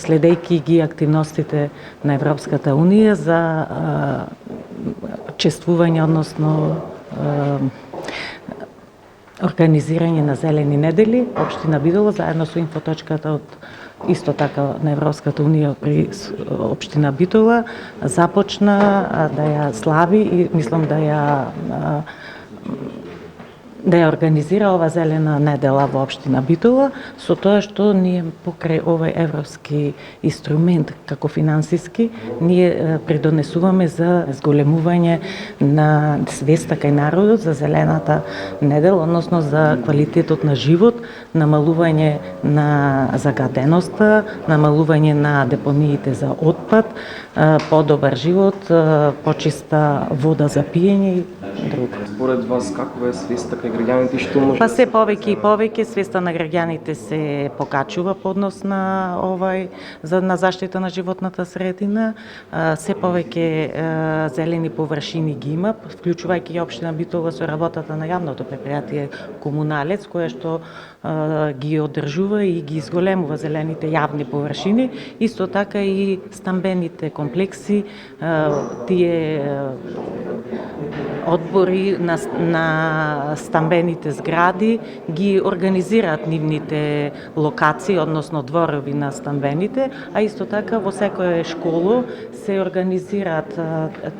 Следејќи ги активностите на Европската Унија за чествување, односно организирање на зелени недели, општина Битола заедно со инфоточката од исто така на Европската Унија при општина Битола започна да ја слави и мислам да ја организира ова зелена недела во општина Битола, со тоа што ние покрај овој европски инструмент како финансиски, ние придонесуваме за зголемување на свеста кај народот за зелената недела, односно за квалитетот на живот, намалување на загаденоста, намалување на депониите за отпад, подобар живот, почиста вода за пиење и друго. Според вас каква е свеста кај граѓаните, што може? Па се повеќе и повеќе свеста на граѓаните се покачува по однос на на заштита на животната средина. Се повеќе зелени површини ги има, вклучувајќи и општина Битола со работата на јавното предпријатие Комуналец, кое што ги одржува и ги изголемува зелените јавни површини, исто така и стамбените комплекси, тие одбори на стамбените згради ги организираат нивните локации, односно дворови на стамбените, а исто така во секоја школа се организираат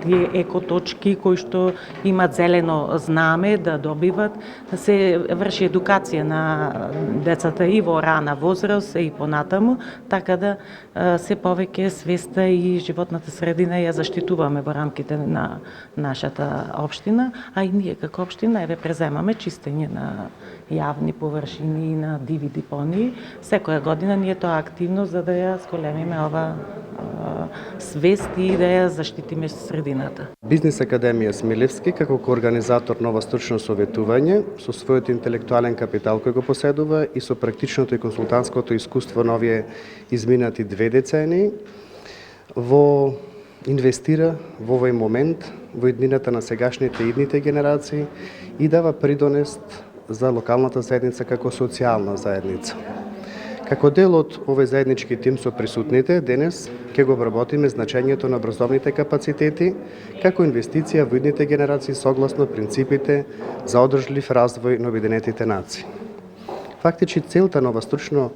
тие екоточки кои што имат зелено знаме да добиват, се врши едукација на децата и во рана возраст и понатаму, така да се повеќе свеста и животната средина ја заштитуваме во рамките на нашата општина, а и ние како општина преземаме чистење на јавни површини и на диви депонии. Секоја година ние тоа активно за да ја зголемиме ова свест и да ја заштитиме средината. Бизнес Академија Смилевски како коорганизатор на ова стручно советување со својот интелектуален капитал кој го поседува и со практичното и консултантското искуство на овие изминати 2 децении инвестира во овој момент во иднината на сегашните и идните генерации и дава придонес за локалната заедница како социјална заедница. Како дел од овој заеднички тим со присутните, денес ќе го обработиме значењето на образовните капацитети како инвестиција во идните генерации согласно принципите за одржлив развој на Обединетите нации. Фактички целта на ова стручно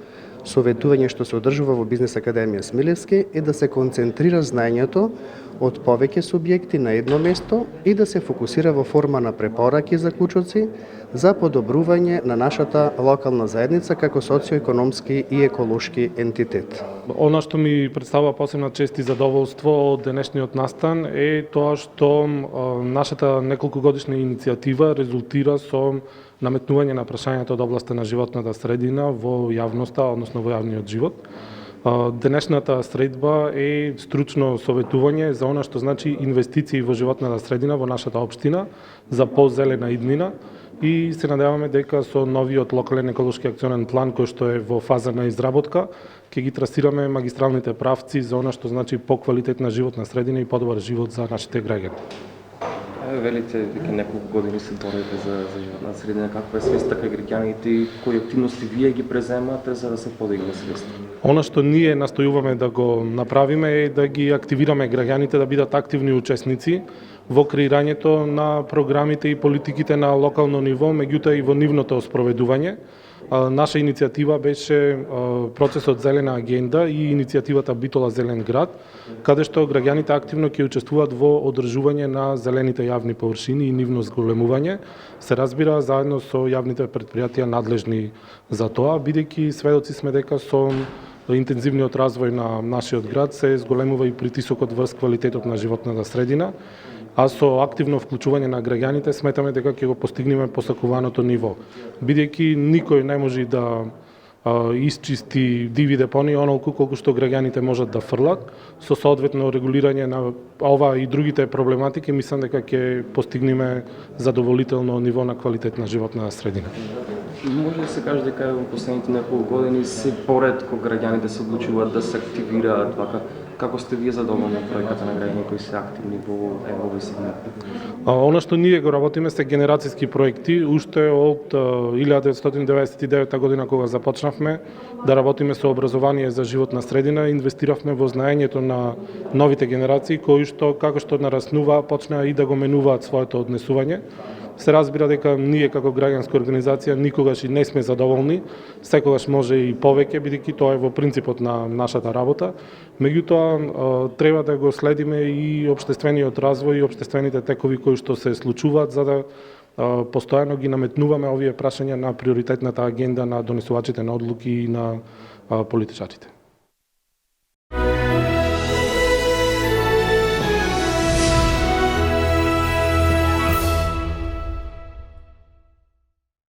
советување што се одржува во Бизнес Академија Смилевски е да се концентрира знаењето од повеќе субјекти на едно место и да се фокусира во форма на препораки и заклучоци за подобрување на нашата локална заедница како социоекономски и еколошки ентитет. Она што ми представува посебна чест и задоволство од денешниот настан е тоа што нашата неколкогодишна иницијатива резултира со наметнување на прашањата од областта на животната средина во јавноста, односно во јавниот живот. Денешната средба е стручно советување за она што значи инвестиции во животната средина во нашата општина за позелена иднина и се надеваме дека со новиот локален еколошки акционен план кој што е во фаза на изработка ќе ги трасираме магистралните правци за она што значи поквалитетна животна средина и подобар живот за нашите граѓани. Велите дека неколку години се борите за животна средина, каква е свеста кај граѓаните и кои активности вие ги преземате за да се подигне свеста? Она што ние настојуваме да го направиме е да ги активираме граѓаните да бидат активни учесници во креирањето на програмите и политиките на локално ниво, меѓутоа и во нивното спроведување. Наша иницијатива беше процесот Зелена агенда и иницијативата Битола зелен град, каде што граѓаните активно ќе учествуваат во одржување на зелените јавни површини и нивно зголемување, се разбира заедно со јавните предпријатија надлежни за тоа, бидејќи сведоци сме дека со интензивниот развој на нашиот град се зголемува и притисокот врз квалитетот на животната средина, а со активно вклучување на граѓаните сметаме дека ќе го постигнеме посакуваното ниво. Бидејќи никој не може да исчисти диви депонии онолку колку што граѓаните можат да фрлат, со соодветно регулирање на ова и другите проблематики, мислам дека ќе постигнеме задоволително ниво на квалитет на животна средина. Може да се каже дека во последните неколку години се поретко граѓаните се одлучуваат да се активираат вака Како сте вие задоволни од бројката на граѓани кои се активни во овој сегмент? Она што ние го работиме се генерацијски проекти, уште од 1999 година кога започнавме да работиме со образование за животна средина, инвестиравме во знаењето на новите генерации кои што како што нараснуваа почнаа и да го менуваат своето однесување. Се разбира дека ние како граѓанска организација никогаш и не сме задоволни, секогаш може и повеќе, бидејќи тоа е во принципот на нашата работа. Меѓутоа, треба да го следиме и општествениот развој и општествените текови кои што се случуваат, за да постојано ги наметнуваме овие прашања на приоритетната агенда на донесувачите на одлуки и на политичарите.